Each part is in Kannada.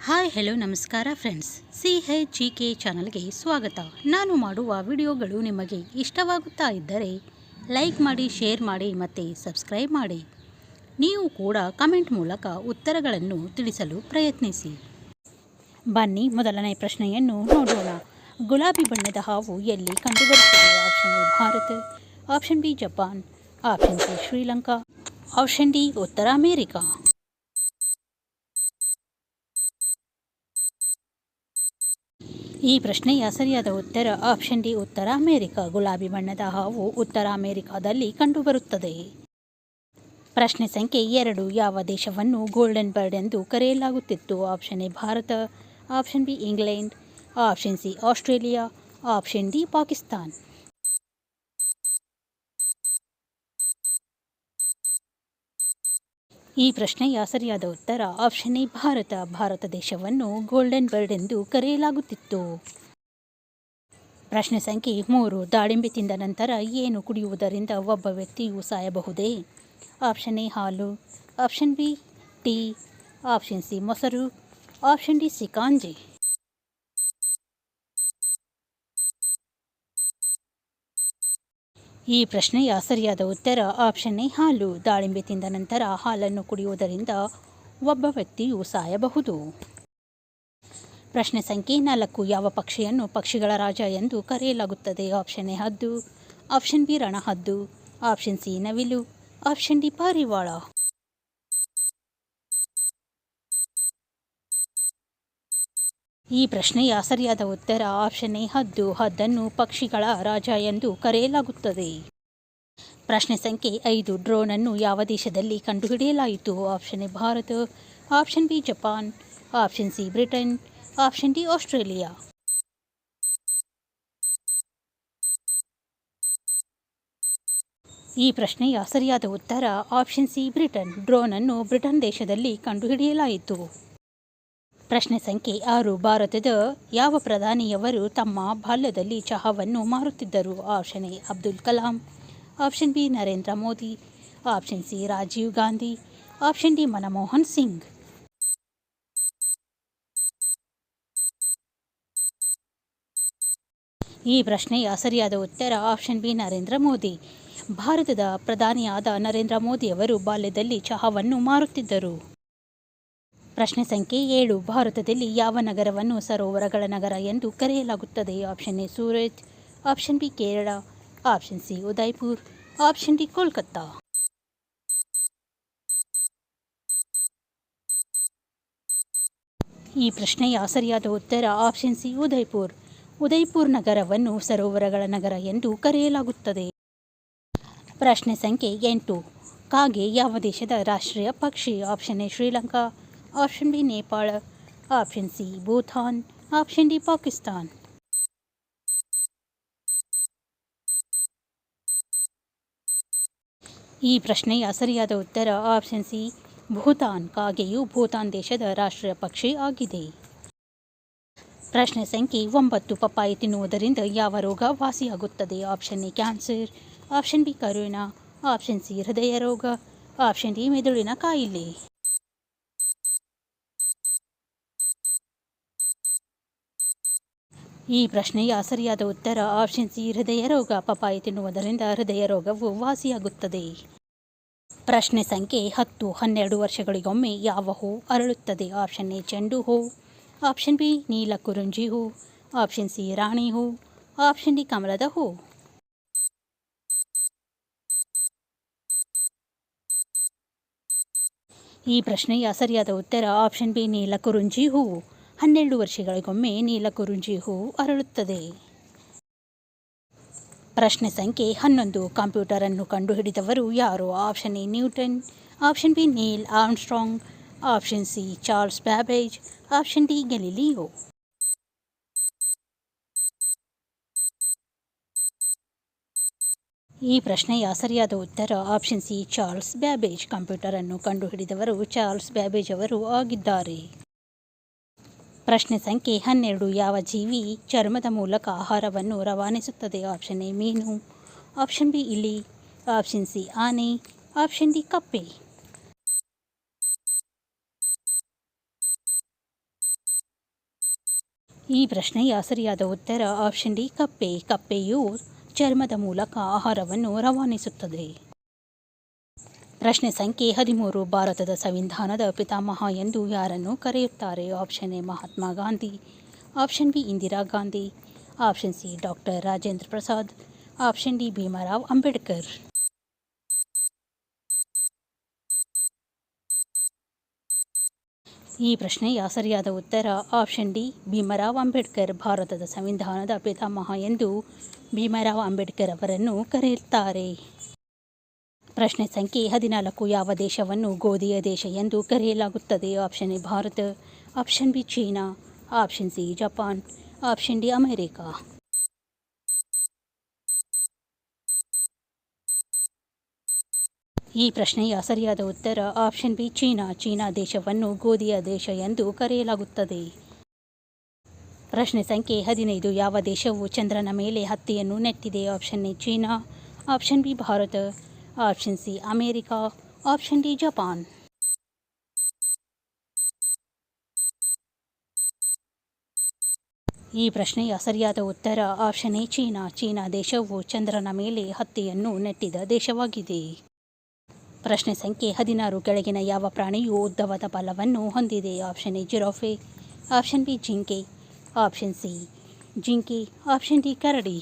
ಹಾಯ್ ಹೆಲೋ ನಮಸ್ಕಾರ ಫ್ರೆಂಡ್ಸ್, CHGK ಚಾನಲ್ಗೆ ಸ್ವಾಗತ. ನಾನು ಮಾಡುವ ವಿಡಿಯೋಗಳು ನಿಮಗೆ ಇಷ್ಟವಾಗುತ್ತಾ ಇದ್ದರೆ ಲೈಕ್ ಮಾಡಿ, ಶೇರ್ ಮಾಡಿ ಮತ್ತು ಸಬ್ಸ್ಕ್ರೈಬ್ ಮಾಡಿ. ನೀವು ಕೂಡ ಕಮೆಂಟ್ ಮೂಲಕ ಉತ್ತರಗಳನ್ನು ತಿಳಿಸಲು ಪ್ರಯತ್ನಿಸಿ. ಬನ್ನಿ ಮೊದಲನೇ ಪ್ರಶ್ನೆಯನ್ನು ನೋಡೋಣ. ಗುಲಾಬಿ ಬಣ್ಣದ ಹಾವು ಎಲ್ಲಿ ಕಂಡುಬರುತ್ತದೆ? Option A Bharat, option B Japan, option C Sri Lanka, option D ಉತ್ತರ ಅಮೇರಿಕಾ. ಈ ಪ್ರಶ್ನೆಯ ಸರಿಯಾದ ಉತ್ತರ ಆಪ್ಷನ್ ಡಿ ಉತ್ತರ ಅಮೇರಿಕಾ. ಗುಲಾಬಿ ಬಣ್ಣದ ಹಾವು ಉತ್ತರ ಅಮೇರಿಕಾದಲ್ಲಿ ಕಂಡುಬರುತ್ತದೆ. ಪ್ರಶ್ನೆ ಸಂಖ್ಯೆ 2. ಯಾವ ದೇಶವನ್ನು ಗೋಲ್ಡನ್ ಬರ್ಡ್ ಎಂದು ಕರೆಯಲಾಗುತ್ತಿತ್ತು? Option A Bharat, option B England, option C Australia, option D Pakistan. ಈ ಪ್ರಶ್ನೆಯ ಸರಿಯಾದ ಉತ್ತರ ಆಪ್ಷನ್ ಎ ಭಾರತ. ಭಾರತ ದೇಶವನ್ನು ಗೋಲ್ಡನ್ ಬರ್ಡ್ ಎಂದು ಕರೆಯಲಾಗುತ್ತಿತ್ತು. ಪ್ರಶ್ನೆ ಸಂಖ್ಯೆ 3. ದಾಳಿಂಬೆ ತಿಂದ ನಂತರ ಏನು ಕುಡಿಯುವುದರಿಂದ ಒಬ್ಬ ವ್ಯಕ್ತಿಯು ಸಾಯಬಹುದೇ? ಆಪ್ಷನ್ ಎ ಹಾಲು, option B tea, option C ಮೊಸರು, ಆಪ್ಷನ್ ಡಿ ಸಿಕಾಂಜಿ. ಈ ಪ್ರಶ್ನೆಯ ಸರಿಯಾದ ಉತ್ತರ ಆಪ್ಷನ್ ಎ ಹಾಲು. ದಾಳಿಂಬೆ ತಿಂದ ನಂತರ ಹಾಲನ್ನು ಕುಡಿಯುವುದರಿಂದ ಒಬ್ಬ ವ್ಯಕ್ತಿಯು ಸಾಯಬಹುದು. ಪ್ರಶ್ನೆ ಸಂಖ್ಯೆ 4. ಯಾವ ಪಕ್ಷಿಯನ್ನು ಪಕ್ಷಿಗಳ ರಾಜ ಎಂದು ಕರೆಯಲಾಗುತ್ತದೆ? ಆಪ್ಷನ್ ಎ ಹದ್ದು, ಆಪ್ಷನ್ ಬಿ ರಣಹದ್ದು, ಆಪ್ಷನ್ ಸಿ ನವಿಲು, ಆಪ್ಷನ್ ಡಿ ಪಾರಿವಾಳ. ಈ ಪ್ರಶ್ನೆಯ ಸರಿಯಾದ ಉತ್ತರ ಆಪ್ಷನ್ ಎ ಹದ್ದು. ಹದ್ದನ್ನು ಪಕ್ಷಿಗಳ ರಾಜ ಎಂದು ಕರೆಯಲಾಗುತ್ತದೆ. ಪ್ರಶ್ನೆ ಸಂಖ್ಯೆ 5. ಡ್ರೋನನ್ನು ಯಾವ ದೇಶದಲ್ಲಿ ಕಂಡುಹಿಡಿಯಲಾಯಿತು? Option A Bharat, option B Japan, option C Britain, option D Australia. ಈ ಪ್ರಶ್ನೆಯ ಸರಿಯಾದ ಉತ್ತರ ಆಪ್ಷನ್ ಸಿ ಬ್ರಿಟನ್. ಡ್ರೋನನ್ನು ಬ್ರಿಟನ್ ದೇಶದಲ್ಲಿ ಕಂಡುಹಿಡಿಯಲಾಯಿತು. ಪ್ರಶ್ನೆ ಸಂಖ್ಯೆ 6. ಭಾರತದ ಯಾವ ಪ್ರಧಾನಿಯವರು ತಮ್ಮ ಬಾಲ್ಯದಲ್ಲಿ ಚಹಾವನ್ನು ಮಾರುತ್ತಿದ್ದರು? Option A Abdul Kalam, option B Narendra Modi, option C Rajiv Gandhi, option D Manmohan Singh. ಈ ಪ್ರಶ್ನೆಯ ಸರಿಯಾದ ಉತ್ತರ ಆಪ್ಷನ್ ಬಿ ನರೇಂದ್ರ ಮೋದಿ. ಭಾರತದ ಪ್ರಧಾನಿಯಾದ ನರೇಂದ್ರ ಮೋದಿಯವರು ಬಾಲ್ಯದಲ್ಲಿ ಚಹಾವನ್ನು ಮಾರುತ್ತಿದ್ದರು. ಪ್ರಶ್ನೆ ಸಂಖ್ಯೆ 7. ಭಾರತದಲ್ಲಿ ಯಾವ ನಗರವನ್ನು ಸರೋವರಗಳ ನಗರ ಎಂದು ಕರೆಯಲಾಗುತ್ತದೆ? Option A Surat, option B Kerala, option C Udaipur, option D Kolkata. ಈ ಪ್ರಶ್ನೆಯ ಸರಿಯಾದ ಉತ್ತರ ಆಪ್ಷನ್ ಸಿ ಉದಯ್ಪುರ್. ಉದಯ್ಪುರ್ ನಗರವನ್ನು ಸರೋವರಗಳ ನಗರ ಎಂದು ಕರೆಯಲಾಗುತ್ತದೆ. ಪ್ರಶ್ನೆ ಸಂಖ್ಯೆ 8. ಕಾಗೆ ಯಾವ ದೇಶದ ರಾಷ್ಟ್ರೀಯ ಪಕ್ಷಿ? Option A Sri Lanka, option B Nepal, option C Bhutan, option D Pakistan. ಈ ಪ್ರಶ್ನೆಯ ಸರಿಯಾದ ಉತ್ತರ ಆಪ್ಷನ್ ಸಿ ಭೂತಾನ್. ಕಾಗೆಯು ಭೂತಾನ್ ದೇಶದ ರಾಷ್ಟ್ರೀಯ ಪಕ್ಷಿ ಆಗಿದೆ. ಪ್ರಶ್ನೆ ಸಂಖ್ಯೆ 9. ಪಪ್ಪಾಯಿ ತಿನ್ನುವುದರಿಂದ ಯಾವ ರೋಗ ವಾಸಿಯಾಗುತ್ತದೆ? Option A cancer, option B corona, option C ಹೃದಯ ರೋಗ, ಆಪ್ಷನ್ ಡಿ ಮೆದುಳಿನ ಕಾಯಿಲೆ. ಈ ಪ್ರಶ್ನೆಯ ಸರಿಯಾದ ಉತ್ತರ ಆಪ್ಷನ್ ಸಿ ಹೃದಯ ರೋಗ. ಪಪ್ಪಾಯಿ ತಿನ್ನುವುದರಿಂದ ಹೃದಯ ರೋಗವು ವಾಸಿಯಾಗುತ್ತದೆ. ಪ್ರಶ್ನೆ ಸಂಖ್ಯೆ 10. 12 ವರ್ಷಗಳಿಗೊಮ್ಮೆ ಯಾವ ಹೂ ಅರಳುತ್ತದೆ? ಆಪ್ಷನ್ ಎ ಚೆಂಡು ಹೂ, ಆಪ್ಷನ್ ಬಿ ನೀಲ ಕುರುಂಜಿ ಹೂ, ಆಪ್ಷನ್ ಸಿ ರಾಣಿ ಹೂ, ಆಪ್ಷನ್ ಡಿ ಕಮಲದ ಹೂ. ಈ ಪ್ರಶ್ನೆಯ ಸರಿಯಾದ ಉತ್ತರ ಆಪ್ಷನ್ ಬಿ ನೀಲ ಕುರುಂಜಿ ಹೂವು. 12 ವರ್ಷಗಳಿಗೊಮ್ಮೆ ನೀಲ ಕುರುಂಜಿ ಹೂವು ಅರಳುತ್ತದೆ. ಪ್ರಶ್ನೆ ಸಂಖ್ಯೆ 11. ಕಂಪ್ಯೂಟರನ್ನು ಕಂಡುಹಿಡಿದವರು ಯಾರು? Option A Newton, option B Neil Armstrong, option C Charles Babbage, option D Galileo. ಈ ಪ್ರಶ್ನೆಯ ಸರಿಯಾದ ಉತ್ತರ ಆಪ್ಷನ್ ಸಿ ಚಾರ್ಲ್ಸ್ ಬ್ಯಾಬೇಜ್. ಕಂಪ್ಯೂಟರನ್ನು ಕಂಡುಹಿಡಿದವರು ಚಾರ್ಲ್ಸ್ ಬ್ಯಾಬೇಜ್ ಅವರು ಆಗಿದ್ದಾರೆ. ಪ್ರಶ್ನೆ ಸಂಖ್ಯೆ 12. ಯಾವ ಜೀವಿ ಚರ್ಮದ ಮೂಲಕ ಆಹಾರವನ್ನು ರವಾನಿಸುತ್ತದೆ? ಆಪ್ಷನ್ ಎ ಮೀನು, ಆಪ್ಷನ್ ಬಿ ಇಲಿ, ಆಪ್ಷನ್ ಸಿ ಆನೆ, ಆಪ್ಷನ್ ಡಿ ಕಪ್ಪೆ. ಈ ಪ್ರಶ್ನೆಯ ಸರಿಯಾದ ಉತ್ತರ ಆಪ್ಷನ್ ಡಿ ಕಪ್ಪೆ. ಕಪ್ಪೆಯು ಚರ್ಮದ ಮೂಲಕ ಆಹಾರವನ್ನು ರವಾನಿಸುತ್ತದೆ. ಪ್ರಶ್ನೆ ಸಂಖ್ಯೆ 13. ಭಾರತದ ಸಂವಿಧಾನದ ಪಿತಾಮಹ ಎಂದು ಯಾರನ್ನು ಕರೆಯುತ್ತಾರೆ? Option A Mahatma Gandhi, option B Indira Gandhi, option C doctor Rajendra Prasad, option D Bhimrao Ambedkar. ಈ ಪ್ರಶ್ನೆಯ ಸರಿಯಾದ ಉತ್ತರ ಆಪ್ಷನ್ ಡಿ ಭೀಮರಾವ್ ಅಂಬೇಡ್ಕರ್. ಭಾರತದ ಸಂವಿಧಾನದ ಪಿತಾಮಹ ಎಂದು ಭೀಮರಾವ್ ಅಂಬೇಡ್ಕರ್ ಅವರನ್ನು ಕರೆಯುತ್ತಾರೆ. ಪ್ರಶ್ನೆ ಸಂಖ್ಯೆ 14. ಯಾವ ದೇಶವನ್ನು ಗೋಧಿಯ ದೇಶ ಎಂದು ಕರೆಯಲಾಗುತ್ತದೆ? Option A Bharat, option B China, option C Japan, option D America. ಈ ಪ್ರಶ್ನೆಯ ಸರಿಯಾದ ಉತ್ತರ ಆಪ್ಷನ್ ಬಿ ಚೀನಾ. ಚೀನಾ ದೇಶವನ್ನು ಗೋಧಿಯ ದೇಶ ಎಂದು ಕರೆಯಲಾಗುತ್ತದೆ. ಪ್ರಶ್ನೆ ಸಂಖ್ಯೆ 15. ಯಾವ ದೇಶವು ಚಂದ್ರನ ಮೇಲೆ ಹತ್ತಿಯನ್ನು ನೆಟ್ಟಿದೆ? Option A China, option B Bharat, option C America, option D Japan. ಈ ಪ್ರಶ್ನೆಯ ಸರಿಯಾದ ಉತ್ತರ ಆಪ್ಷನ್ ಎ ಚೀನಾ. ಚೀನಾ ದೇಶವು ಚಂದ್ರನ ಮೇಲೆ ಹತ್ತಿಯನ್ನು ನೆಟ್ಟಿದ ದೇಶವಾಗಿದೆ. ಪ್ರಶ್ನೆ ಸಂಖ್ಯೆ 16. ಕೆಳಗಿನ ಯಾವ ಪ್ರಾಣಿಯು ಉದ್ದವಾದ ಬಾಲವನ್ನು ಹೊಂದಿದೆ? Option A giraffe, option B ಜಿಂಕೆ, ಆಪ್ಷನ್ ಸಿ ಜಿಂಕೆ, ಆಪ್ಷನ್ ಡಿ ಕರಡಿ.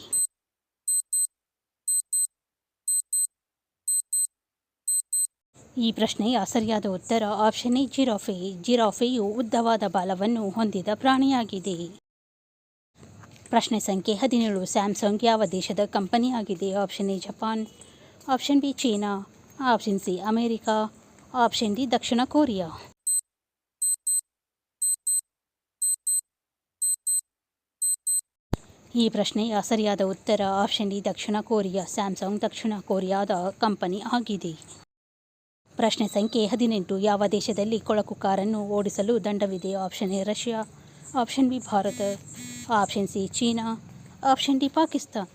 ಈ ಪ್ರಶ್ನೆಯ ಸರಿಯಾದ ಉತ್ತರ ಆಪ್ಷನ್ ಎ ಜಿರಾಫೆ. ಜಿರಾಫೆಯು ಉದ್ದವಾದ ಬಾಲವನ್ನು ಹೊಂದಿದ ಪ್ರಾಣಿಯಾಗಿದೆ. ಪ್ರಶ್ನೆ ಸಂಖ್ಯೆ 17. ಸ್ಯಾಮ್ಸಂಗ್ ಯಾವ ದೇಶದ ಕಂಪನಿಯಾಗಿದೆ? Option A Japan, option B China, option C America, option D Dakshina Korea. ಈ ಪ್ರಶ್ನೆಯ ಸರಿಯಾದ ಉತ್ತರ ಆಪ್ಷನ್ ಡಿ ದಕ್ಷಿಣ ಕೊರಿಯಾ. ಸ್ಯಾಮ್ಸಂಗ್ ದಕ್ಷಿಣ ಕೊರಿಯಾದ ಕಂಪನಿ ಆಗಿದೆ. ಪ್ರಶ್ನೆ ಸಂಖ್ಯೆ 18. ಯಾವ ದೇಶದಲ್ಲಿ ಕೊಳಕು ಕಾರನ್ನು ಓಡಿಸಲು ದಂಡವಿದೆ? Option A Russia, option B Bharat, option C China, option D Pakistan.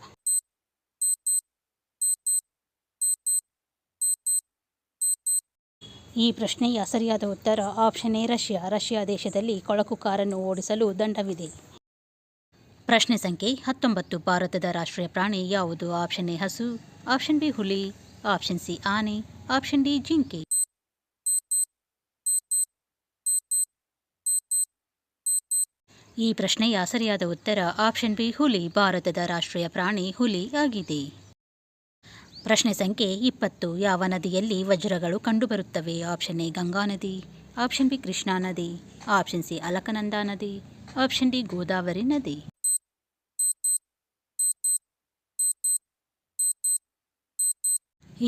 ಈ ಪ್ರಶ್ನೆಯ ಸರಿಯಾದ ಉತ್ತರ ಆಪ್ಷನ್ ಎ ರಷ್ಯಾ. ರಷ್ಯಾ ದೇಶದಲ್ಲಿ ಕೊಳಕು ಕಾರನ್ನು ಓಡಿಸಲು ದಂಡವಿದೆ. ಪ್ರಶ್ನೆ ಸಂಖ್ಯೆ 19. ಭಾರತದ ರಾಷ್ಟ್ರೀಯ ಪ್ರಾಣಿ ಯಾವುದು? ಆಪ್ಷನ್ ಎ ಹಸು, ಆಪ್ಷನ್ ಬಿ ಹುಲಿ, ಆಪ್ಷನ್ ಸಿ ಆನೆ, ಆಪ್ಷನ್ ಡಿ ಜಿಂಕೆ. ಈ ಪ್ರಶ್ನೆಯ ಸರಿಯಾದ ಉತ್ತರ ಆಪ್ಷನ್ ಬಿ ಹುಲಿ. ಭಾರತದ ರಾಷ್ಟ್ರೀಯ ಪ್ರಾಣಿ ಹುಲಿ ಆಗಿದೆ. ಪ್ರಶ್ನೆ ಸಂಖ್ಯೆ 20. ಯಾವ ನದಿಯಲ್ಲಿ ವಜ್ರಗಳು ಕಂಡುಬರುತ್ತವೆ? ಆಪ್ಷನ್ ಎ ಗಂಗಾ ನದಿ, ಆಪ್ಷನ್ ಬಿ ಕೃಷ್ಣಾ ನದಿ, ಆಪ್ಷನ್ ಸಿ ಅಲಕನಂದಾ ನದಿ, ಆಪ್ಷನ್ ಡಿ ಗೋದಾವರಿ ನದಿ.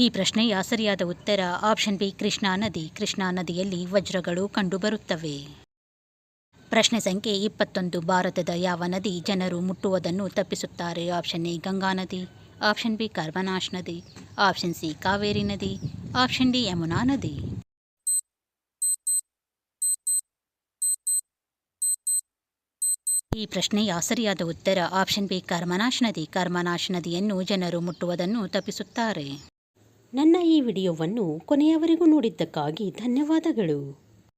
ಈ ಪ್ರಶ್ನೆಯ ಸರಿಯಾದ ಉತ್ತರ ಆಪ್ಷನ್ ಬಿ ಕೃಷ್ಣಾ ನದಿ. ಕೃಷ್ಣಾ ನದಿಯಲ್ಲಿ ವಜ್ರಗಳು ಕಂಡುಬರುತ್ತವೆ. ಪ್ರಶ್ನೆ ಸಂಖ್ಯೆ 21. ಭಾರತದ ಯಾವ ನದಿ ಜನರು ಮುಟ್ಟುವುದನ್ನು ತಪ್ಪಿಸುತ್ತಾರೆ? ಆಪ್ಷನ್ ಎ ಗಂಗಾ ನದಿ, ಆಪ್ಷನ್ ಬಿ ಕರ್ಮನಾಶ್ ನದಿ, ಆಪ್ಷನ್ ಸಿ ಕಾವೇರಿ ನದಿ, ಆಪ್ಷನ್ ಡಿ ಯಮುನಾ ನದಿ. ಈ ಪ್ರಶ್ನೆಯ ಸರಿಯಾದ ಉತ್ತರ ಆಪ್ಷನ್ ಬಿ ಕರ್ಮನಾಶ್ ನದಿ. ಕರ್ಮನಾಶ್ ನದಿಯನ್ನು ಜನರು ಮುಟ್ಟುವುದನ್ನು ತಪ್ಪಿಸುತ್ತಾರೆ. ನನ್ನ ಈ ವಿಡಿಯೋವನ್ನು ಕೊನೆಯವರೆಗೂ ನೋಡಿದ್ದಕ್ಕಾಗಿ ಧನ್ಯವಾದಗಳು.